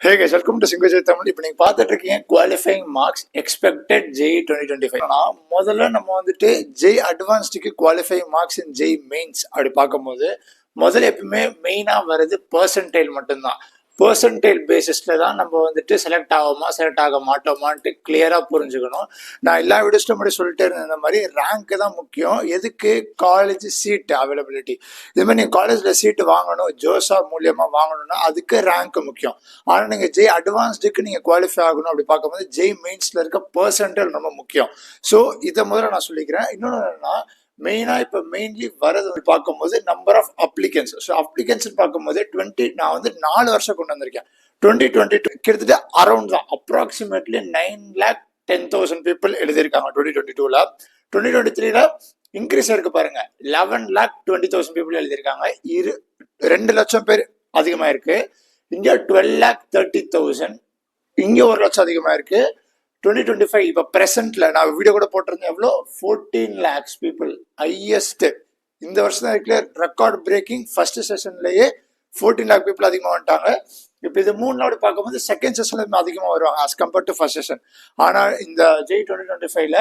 Hey guys, welcome to Single J Tamil. இப்போ நீங்க பார்த்துட்டு இருக்கீங்க குவாலிஃபைங் மார்க்ஸ் எக்ஸ்பெக்டட் ஜெய் 2025. முதல்ல நம்ம வந்துட்டு ஜெய் அட்வான்ஸ்டுக்கு qualifying marks in JEE mains அப்படி பார்க்கும்போது முதல்ல எப்பவுமே மெயினாக வர்றது பர்சன்டைல் மட்டும்தான். பர்சன்டைல் பேசிஸில் தான் நம்ம வந்துட்டு செலக்ட் ஆகுமா செலக்ட் ஆக மாட்டோமான்ட்டு கிளியராக புரிஞ்சுக்கணும். நான் எல்லா வீடியோஸ்டும் முன்னாடி சொல்லிட்டே இருந்தேன், இந்த மாதிரி ரேங்க்கு தான் முக்கியம். எதுக்கு? College seat availability. இதுமாதிரி நீங்கள் காலேஜில் சீட்டு வாங்கணும், ஜோசா மூலியமாக வாங்கணும்னா அதுக்கு ரேங்க்கு முக்கியம். ஆனால் நீங்கள் ஜெய் அட்வான்ஸ்டுக்கு நீங்கள் குவாலிஃபை ஆகணும் அப்படி பார்க்கும்போது ஜெய் மெயின்ஸில் இருக்க பர்சன்டைல் ரொம்ப முக்கியம். ஸோ இதை முதல்ல நான் சொல்லிக்கிறேன். இன்னொன்று என்னன்னா, மெயினாக இப்போ மெயின்லி வரது பார்க்கும்போது number of applicants. So applicants பார்க்கும்போது நான் வந்து 4 வருஷம் கொண்டு வந்திருக்கேன். 2022 கிட்டத்தட்ட அரௌண்ட் தான் அப்ராக்சிமேட்லி 9,10,000 பீப்புள் எழுதியிருக்காங்க 2022ல. 2023ல இன்க்ரீஸ் இருக்கு பாருங்க, 11,20,000 பீப்புள் எழுதியிருக்காங்க. 2 லட்சம் பேர் அதிகமாக இருக்கு. இங்கே 12,30,000, இங்கே 1 லட்சம் அதிகமாக இருக்கு. 2025 இப்போ ப்ரெசென்ட்ல நான் வீடியோ கூட போட்டிருந்தேன். எவ்வளோ? 14 lakhs பீப்புள், ஹையஸ்ட் இந்த வருஷம் தான் இருக்குல்ல. ரெக்கார்ட் பிரேக்கிங் ஃபர்ஸ்ட் செஷன்லேயே 14 lakh பீப்புள் அதிகமாக வந்துட்டாங்க. இப்போ இது 3 நாள் பார்க்கும்போது செகண்ட் செஷன்ல அதிகமாக வருவாங்க as compared to first session. ஆனால் இந்த ஜெய் 2025ல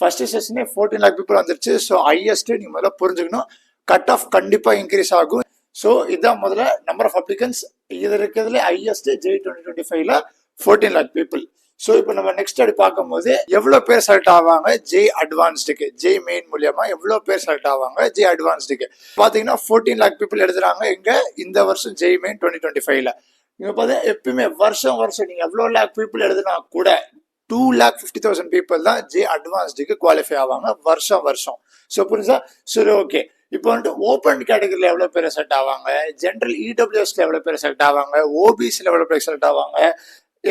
ஃபர்ஸ்ட் செஷனே 14 lakh பீப்புள் வந்துருச்சு. ஸோ ஹையஸ்ட் நீங்கள் முதல்ல புரிஞ்சுக்கணும். கட் ஆஃப் கண்டிப்பாக இன்க்ரீஸ் ஆகும். ஸோ இதுதான் முதல்ல நம்பர் ஆஃப் அப்ளிகன்ஸ். இது இருக்கிறதுல ஹையஸ்ட் ஜெய் 2025ல 14 lakh பீப்புள். ஸோ இப்போ நம்ம நெக்ஸ்ட் அப்படி பார்க்கும்போது எவ்வளோ பேர் செலக்ட் ஆவாங்க ஜெய் அட்வான்ஸ்டுக்கு, ஜெய் மெயின் மூலியமா எவ்வளோ பேர் செலக்ட் ஆவாங்க ஜெய் அட்வான்ஸ்டுக்கு பார்த்தீங்கன்னா 14 lakh பீப்புள் எழுதுறாங்க எங்க இந்த வருஷம் ஜெய் மெயின் 2025ல. நீங்க பார்த்தீங்கன்னா எப்பயுமே வருஷம் நீங்கள் எவ்வளோ லேக் பீப்புள் எழுதுனா கூட 2,50,000 பீப்புள் தான் ஜெய் அட்வான்ஸ்டுக்கு குவாலிஃபை ஆவாங்க வருஷம். ஸோ புரிஞ்சா? சரி, ஓகே. இப்போ வந்துட்டு ஓப்பன் கேட்டகரியில் எவ்வளோ பேர் செலக்ட் ஆவாங்க, ஜென்ரல் இடபிள்யூஎஸ்ல எவ்வளோ பேர் செலக்ட் ஆவாங்க, ஓபிசியில் எவ்வளோ பேர் செலக்ட் ஆவாங்க,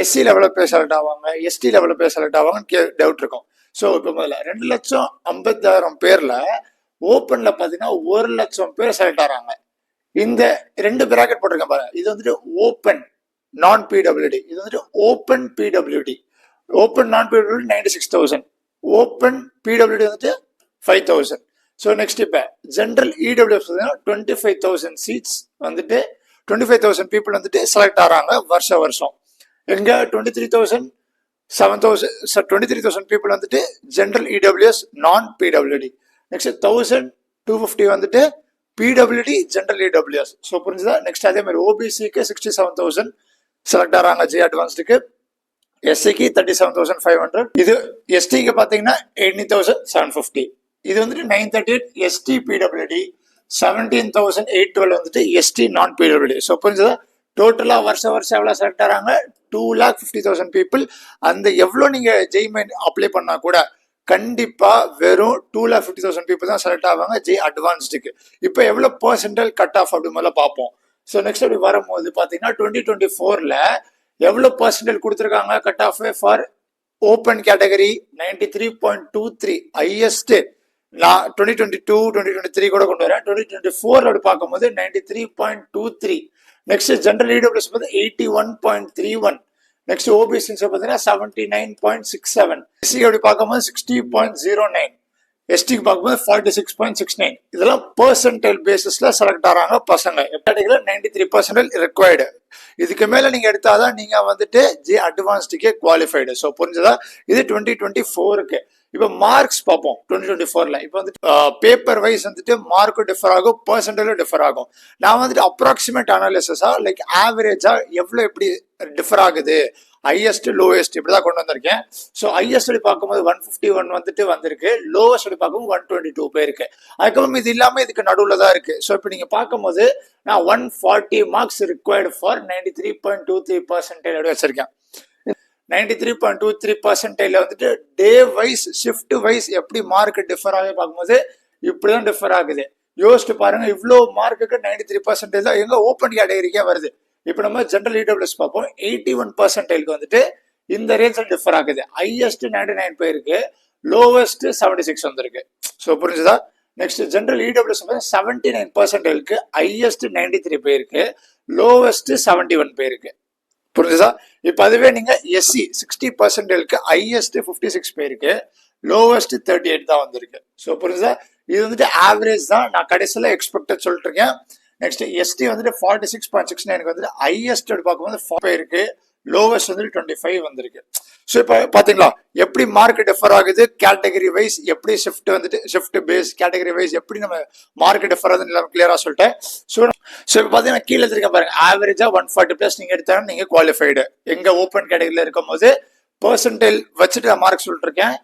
எஸ்சியில் எவ்வளோ பேர் செலக்ட் ஆவாங்க, எஸ்டியில் எவ்வளோ பேர் செலக்ட் ஆவாங்கன்னு டவுட் இருக்கும். ஸோ இப்போ முதல்ல 2,50,000 பேரில் ஓப்பனில் பார்த்தீங்கன்னா 1 லட்சம் பேர் செலக்ட் ஆகிறாங்க. இந்த 2 பிராக்கெட் போட்டிருக்கேன் பாருங்க. இது வந்துட்டு ஓப்பன் நான் பிடபிள்யூடி, இது வந்துட்டு ஓப்பன் பிடபிள்யூடி. ஓப்பன் நான் பிடபிள்யூடி 96,000, ஓப்பன் பிடபிள்யூடி வந்துட்டு 5,000. ஸோ நெக்ஸ்ட் இப்போ ஜென்ரல் இடபிள்யூஎஸ் 25,000 சீட்ஸ் வந்துட்டு 25,000 பீப்புள் வந்துட்டு செலக்ட் ஆகிறாங்க வருஷம். எங்க 23,000 பீப்புள் வந்துட்டு ஜென்ரல் இடபிள்யூஎஸ் நான் பிடபிள்யூடி. நெக்ஸ்ட் 1,250 வந்துட்டு பிடபிள்யூடி ஜென்ரல் இடபிள்யூஎஸ். ஸோ புரிஞ்சுதா? நெக்ஸ்ட் அதே மாதிரி ஓபிசிக்கு 67,000 செலக்ட் ஆகிறாங்க ஜெய் அட்வான்ஸ்டுக்கு, எஸ்சிக்கு 37,500, இது எஸ்டிக்கு பார்த்தீங்கன்னா 18,750. இது வந்துட்டு 938 எஸ்டி பிடபிள்யூடி, 17,812 வந்துட்டு எஸ்டி நான் பிடபிள்யூடி. ஸோ புரிஞ்சுதா? டோட்டலா வருஷம் எவ்வளோ செலக்ட் ஆகிறாங்க 2,50,000 பீப்புள். அந்த எவ்வளோ நீங்க ஜெய் மெயின் அப்ளை பண்ணா கூட கண்டிப்பா வெறும் 2,50,000 பீப்புள் தான் செலக்ட் ஆவாங்க ஜெய் அட்வான்ஸ்டுக்கு. இப்போ எவ்வளோ பர்சன்டேஜ் கட் ஆஃப் அப்படி முதல்ல பார்ப்போம். ஸோ நெக்ஸ்ட் அப்படி வரும்போது பார்த்தீங்கன்னா 2024ல எவ்வளோ பர்சன்டேஜ் கொடுத்துருக்காங்க cut off for open category 93.23, highest. நான் 2022 2023 கூட கொண்டு வரேன். 2024 அப்படி பார்க்கும்போது 93.23. நெக்ஸ்ட் ஜென்ரல் இடபிள்யூஎஸ் பார்த்து 81.31. நெக்ஸ்ட் ஓபிசி பார்த்தீங்கன்னா 79.67. எஸ்சி அப்படி பார்க்கும்போது 60.09. எஸ்டிக்கு பார்க்கும்போது 46.69. இதெல்லாம் பர்சன்டைல் பேசிஸ்ல செலக்ட் ஆகிறாங்க பசங்க. கேட்டகரியில 93% ரிக்வயர்டு. இதுக்கு மேல நீங்க எடுத்தாதான் நீங்க வந்துட்டு ஜே அட்வான்ஸ்டுக்கே குவாலிஃபைடு. ஸோ புரிஞ்சதா? இது 2024க்கு. இப்போ மார்க்ஸ் பார்ப்போம் 2024ல. இப்போ வந்துட்டு பேப்பர் வைஸ் வந்துட்டு மார்க் டிஃபர் ஆகும், பர்சன்டேஜும் டிஃபர் ஆகும். நான் வந்துட்டு அப்ராக்சிமேட் அனாலிசிஸா லைக் ஆவரேஜா எவ்வளோ எப்படி டிஃபர் ஆகுது, ஹையஸ்ட் லோவஸ்ட் இப்படிதான் கொண்டு வந்திருக்கேன். ஸோ ஹையஸ்ட் பார்க்கும்போது 151 வந்துட்டு வந்திருக்கு, லோவஸ்ட் பார்க்கும்போது 122 போயிருக்கு. அதுக்கப்புறம் இது இல்லாம இதுக்கு நடுவில் தான் இருக்கு. ஸோ இப்போ நீங்க பார்க்கும்போது நான் 140 மார்க்ஸ் ரிக்வயர்டு ஃபார் 93.23% வச்சிருக்கேன். 93.23% வந்துட்டு டே வைஸ் ஷிஃப்ட் வைஸ் எப்படி மார்க் டிஃபர் ஆகி பார்க்கும்போது இப்படிதான் டிஃபர் ஆகுது. யோசிச்சு பாருங்க, இவ்வளோ மார்க்குக்கு 93% தான் எங்க ஓப்பன் கேட்டகரிக்கே வருது. இப்போ நம்ம ஜென்ரல் இடபிள்யூஎஸ் பார்ப்போம். 81% வந்துட்டு இந்த ரேஞ்சில் டிஃபர் ஆகுது. ஹையஸ்ட் 99 போயிருக்கு, லோவஸ்ட் 76 வந்திருக்கு. ஸோ புரிஞ்சுதா? நெக்ஸ்ட் ஜென்ரல் இடபிள்யூஎஸ் 79%, ஹையஸ்ட் 93 போயிருக்கு, லோவஸ்ட் 71 போயிருக்கு. புரிஞ்சுதா? இப்போ அதுவே நீங்க எஸ்சி 60%, ஹையஸ்ட் 56 போயிருக்கு, லோவஸ்ட் 38 தான் வந்திருக்கு. ஸோ புரிஞ்சுதா? இது வந்துட்டு ஆவரேஜ் தான். நான் கடைசியில் எக்ஸ்பெக்டட் சொல்லிட்டு இருக்கேன். நெக்ஸ்ட் எஸ்டி வந்துட்டு 46.69 வந்துட்டு ஹையஸ்ட் பார்க்கும்போது 4 இருக்கு, லோவஸ்ட் வந்து 25 வந்திருக்கு. ஸோ இப்போ பார்த்தீங்களா எப்படி மார்க் டிஃபர் ஆகுது, கேட்டகரி வைஸ் எப்படி ஷிஃப்ட் வந்துட்டு ஷிஃப்ட் பேஸ் கேட்டகரி வைஸ் எப்படி நம்ம மார்க் டிஃபர் ஆகுதுன்னு எல்லாம் கிளியரா சொல்லிட்டேன். ஸோ இப்போ பார்த்தீங்கன்னா கீழே இருக்க பாருங்க, ஆவரேஜா 140 பிளஸ் நீங்க எடுத்தாலும் நீங்க குவாலிஃபைடு. எங்க ஓப்பன் கேட்டகரியில் இருக்கும் போது பெர்சன்டைல் வச்சுட்டு நான் மார்க் சொல்லிட்டு இருக்கேன்.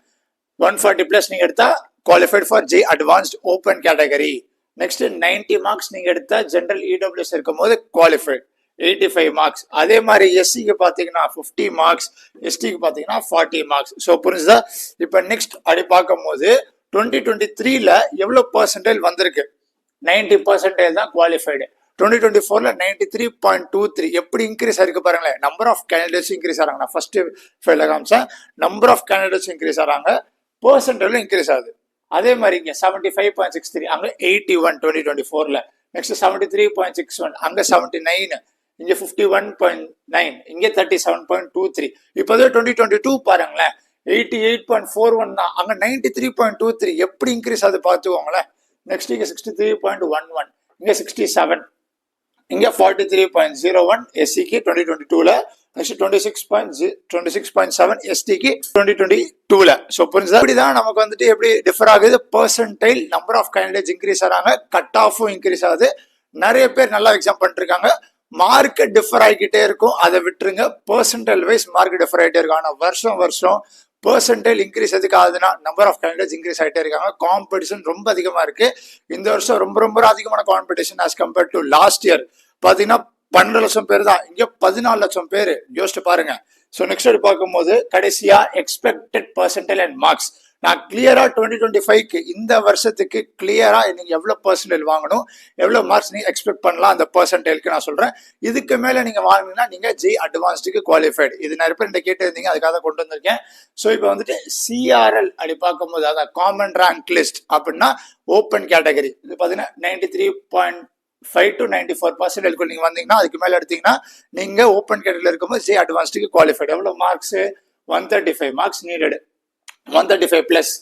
140 பிளஸ் நீங்க எடுத்தா qualified for JEE advanced open category. Next 90 marks நீங்க எடுத்தா ஜெனரல் இடபிள்யூஎஸ் இருக்கும் போது குவாலிஃபைட் 85 மார்க்ஸ். அதே மாதிரி எஸ்சிக்கு பாத்தீங்கன்னா 50 மார்க்ஸ், எஸ்டிக்கு பாத்தீங்கன்னா 40 மார்க்ஸ். ஸோ புரிஞ்சுதா? இப்போ நெக்ஸ்ட் அப்படி பார்க்கும் போது 2023ல எவ்வளவு பெர்சன்டைல் வந்திருக்கு? 90% தான் குவாலிஃபைடு. 2024ல 93.23 எப்படி இன்க்ரீஸ் ஆயிருக்கு பாருங்களேன். நம்பர் ஆஃப் கேண்டிடேட்ஸ் இன்க்ரீஸ் ஆகிறாங்க. நான் ஃபர்ஸ்ட் ஃபைல காமிச்சேன், நம்பர் ஆஃப் கேண்டிடேட்ஸ் இன்க்ரீஸ் ஆகிறாங்க, பெர்சன்டைலும் இன்க்ரீஸ் ஆகுது. அதே மாதிரி இங்க 75.63 அங்க 81 2024ல. நெக்ஸ்ட் 73.61 அங்க 79, இங்க 51.9, இங்க 37.23. இப்போதே 2022 பாருங்களேன், 88.41 தான், அங்க 93.23. எப்படி இன்க்ரீஸ் ஆகுது பார்த்துக்கோங்களேன். நெக்ஸ்ட் இங்க 63.11, இங்க 67, இங்க 43.01 எஸ்சிக்கு 2022ல. நெக்ஸ்ட் 26.7 எஸ்டிக்கு 2022ல. ஸோ புரிஞ்சுதா? இப்படிதான் நமக்கு வந்துட்டு எப்படி டிஃபர் ஆகுது. Percentile number of candidates increase ஆகிறாங்க, கட் ஆஃபும் இன்க்ரீஸ் ஆகுது. நிறைய பேர் நல்லா எக்ஸாம் பண்ணிட்டு இருக்காங்க. மார்க் டிஃபர் ஆகிக்கிட்டே இருக்கும், அதை விட்டுருங்க. பெர்சன்டைல் வைஸ் மார்க் டிஃபர் ஆகிட்டே இருக்கும். ஆனால் வருஷம் பெர்சன்டைல் இன்க்ரீஸ் எதுக்கு ஆகுதுன்னா நம்பர் ஆஃப் கேண்டிடேட்ஸ் இன்க்ரீஸ் ஆகிட்டே இருக்காங்க. காம்படிஷன் ரொம்ப அதிகமா இருக்கு. இந்த வருஷம் ரொம்ப அதிகமான competition as compared to last year. பாத்தீங்கன்னா 12 லட்சம் பேர் தான், இங்க 14 லட்சம் பேர். யோசிச்சு பாருங்க. ஸோ நெக்ஸ்ட் பார்க்கும்போது கடைசியா எக்ஸ்பெக்டட் பெர்சன்டைல் அண்ட் மார்க்ஸ். நான் கிளியரா 2025க்கு இந்த வருஷத்துக்கு கிளியரா நீங்க எவ்வளவு பெர்சன்டைல் வாங்கணும், எவ்வளவு மார்க்ஸ் நீங்க எக்ஸ்பெக்ட் பண்ணலாம் அந்த பெர்சன்டைலுக்கு நான் சொல்றேன். இதுக்கு மேல நீங்க வாங்கினீங்கன்னா நீங்க ஜே அட்வான்ஸ்டுக்கு குவாலிஃபைடு. இது நிறைய பேர் இந்த கேட்டு இருந்தீங்க, அதுக்காக கொண்டு வந்திருக்கேன். ஸோ இப்போ வந்துட்டு சிஆர்எல் அப்படி பார்க்கும்போது அதான் காமன் ரேங்க் லிஸ்ட் அப்படின்னா ஓப்பன் கேட்டகரி. இது பாத்தீங்கன்னா 93.5 to 94% நீங்க வந்தீங்கன்னா அதுக்கு மேல எடுத்தீங்கன்னா நீங்க ஓப்பன் கேட்டகரியில் இருக்கும்போது ஜே அட்வான்ஸ்டுக்கு குவாலிஃபைடு. எவ்வளவு marks? 135 marks needed, 135 plus.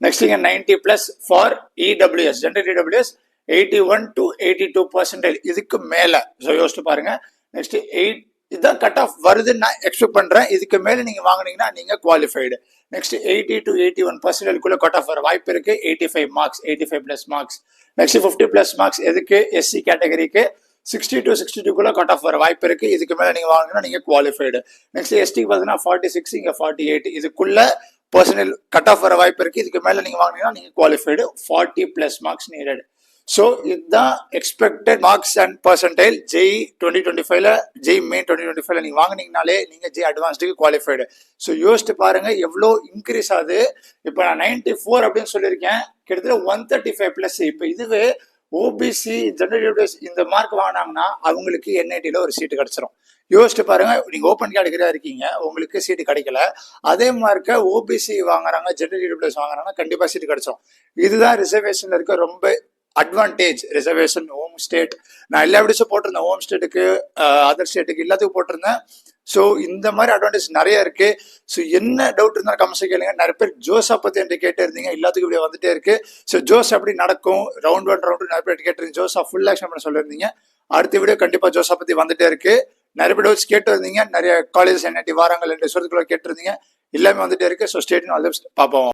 Next இங்க 90 plus for EWS, general EWS 81 to 82%. இதுக்கு மேல. ஸோ யோசிச்சு பாருங்க. நெக்ஸ்ட் 8 இதுதான் கட் ஆஃப் வருதுன்னு நான் எக்ஸ்பெக்ட் பண்றேன். இதுக்கு மேல நீங்க வாங்கினீங்கன்னா நீங்க qualified. Next 80 to 81% cut off வர வாய்ப்பு இருக்கு. 85 marks, 85 plus marks. Next 50 plus marks எதுக்கு? எஸ்சி கேட்டகரிக்கு. 60 to 62 கட் ஆஃப் வர வாய்ப்பு இருக்கு. இதுக்கு மேல நீங்க வாங்கினா நீங்க குவாலிஃபைடு. நெக்ஸ்ட் எஸ்டிக்கு பார்த்தீங்கன்னா 46, இங்க 48. இதுக்குள்ள பர்சனல் கட் ஆஃப் வர வாய்ப்பு இருக்கு. இதுக்கு மேல நீங்க வாங்கினீங்கன்னா நீங்க qualified. 40 plus marks needed. So இதுதான் expected marks and percentile JEE 2025ல, ஜெய் மெயின் 2025ல நீங்க வாங்கினீங்கனாலே நீங்க ஜெய் அட்வான்ஸ்டுக்கு குவாலிஃபைடு. ஸோ யோசிச்சு பாருங்க எவ்வளோ இன்க்ரீஸ் ஆகுது. இப்போ நான் 94 அப்படின்னு சொல்லியிருக்கேன், கிட்டத்தட்ட 135 பிளஸ். இப்போ இதுவே ஓபிசி ஜெனரல் இந்த மார்க் வாங்கினாங்கன்னா அவங்களுக்கு என்ஐடியில் ஒரு சீட்டு கிடைச்சிரும். யோசிச்சு பாருங்க, நீங்க ஓப்பன் கேட்டகரியா இருக்கீங்க, உங்களுக்கு சீட்டு கிடைக்கல. அதே மார்க்க ஓபிசி வாங்குறாங்க, ஜெனரல் இடபிள்யூஎஸ் வாங்குறாங்க, கண்டிப்பா சீட்டு கிடைச்சிரும். இதுதான் ரிசர்வேஷன்ல இருக்க ரொம்ப அட்வான்டேஜ். ரிசர்வேஷன் ஹோம் ஸ்டேட் நான் எல்லா விடச்சும் போட்டிருந்தேன், ஹோம் ஸ்டேட்டுக்கு அதர் ஸ்டேட்டுக்கு எல்லாத்துக்கும் போட்டிருந்தேன். ஸோ இந்த மாதிரி அட்வான்டேஜ் நிறைய இருக்கு. ஸோ என்ன டவுட் இருந்தாலும் கமெண்ட்ஸ் கேளுங்க. நிறைய பேர் ஜோஸை பத்தி என்கிட்ட கேட்டு இருந்தீங்க, எல்லாத்துக்கும் இப்படி வந்துட்டே இருக்கு. ஸோ ஜோஸ் எப்படி நடக்கும், ரவுண்ட் 1 ரவுண்ட் 2 நிறைய பேர் கேட்டிருந்தீங்க. ஜோஸா ஃபுல் ஆக்ஷன் பண்ண சொல்லியிருந்தீங்க. அடுத்த வீடியோ கண்டிப்பா ஜோஸா பத்தி வந்துட்டே இருக்கு. நிறைய பேர் டவுட்ஸ் கேட்டு இருந்தீங்க, நிறைய காலேஜ் என்ஐடி வாரங்கள் 2 வருஷத்துக்குள்ள கேட்டிருந்தீங்க, எல்லாமே வந்துட்டே இருக்கு. ஸோ ஸ்டேட் பார்ப்போம்.